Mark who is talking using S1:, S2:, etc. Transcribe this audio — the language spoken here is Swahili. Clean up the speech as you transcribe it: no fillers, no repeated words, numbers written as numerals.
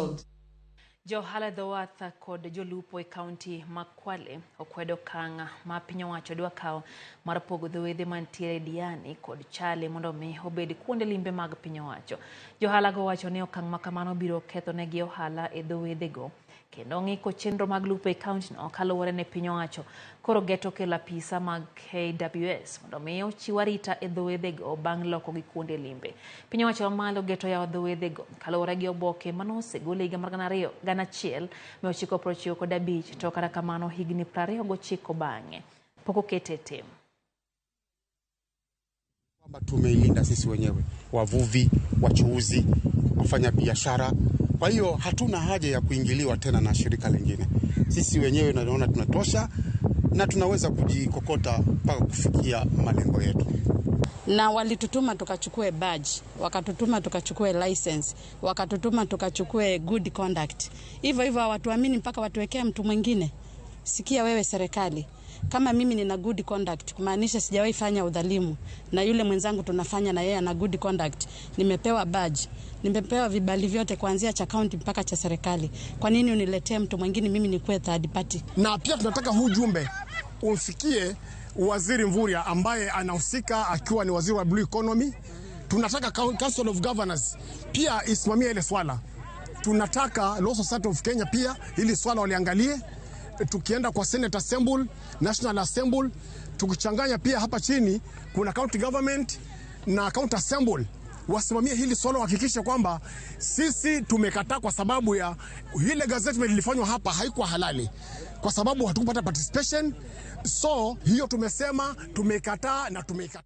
S1: result.
S2: Johala dhowatha kod Jolupo e kaunti Makwale okwedo kanga ma piny owacho dwa kawo mar pogo wedhe mantiere Diani kod Chale mondo mi obed kuonde limbe mag piny owacho. Johala go wacho ni okang' ma kamano biro ketho negi ohala e wedhe go. Kendo ng'iko chenro mag lupo e kaunti no kaluwore ne piny owacho koro geto kelo apisa mag KWS mondo mi ochiw arita e wedhe go bang' loko gi kuonde limbe. Piny owacho mamalo geto yawo wedhe go kaluwore gi oboke mano osegol higa mar 1995 to kata kamano higni 29 bang'e pok okete tim.
S3: Tumeilinda sisi wenyewe, wavuvi, wachuuzi, wafanya biashara. Kwa hiyo hatuna haja ya kuingiliwa tena na shirika lingine. Sisi wenyewe tunaona tunatosha na tunaweza kujikokota mpaka kufikia malengo yetu.
S4: Na walitutuma tukachukue badge, wakatutuma tukachukue license, wakatutuma tukachukue good conduct. Hivyo hawatuamini mpaka watuwekea mtu mwingine. Sikia wewe serikali, kama mimi nina good conduct, kumaanisha sijawahi fanya udhalimu, na yule mwenzangu tunafanya na yeye ana good conduct, nimepewa badge, nimepewa vibali vyote kuanzia cha county mpaka cha serikali. Kwa nini uniletee mtu mwingine mimi nikuwe third party?
S5: Na pia tunataka huu jumbe umfikie Waziri Mvurya ambaye anahusika akiwa ni waziri wa blue economy. Tunataka Council of Governors pia isimamie ile swala. Tunataka Law Society of Kenya pia ili swala waliangalie. Tukienda kwa Senate Assembly, National Assembly, tukichanganya pia hapa chini kuna county government na county assembly, wasimamie hili swala, hakikisha kwamba sisi tumekataa kwa sababu ya ile gazeti lilifanywa hapa haikuwa halali kwa sababu hatukupata participation. So hiyo tumesema tumekataa na tumekataa.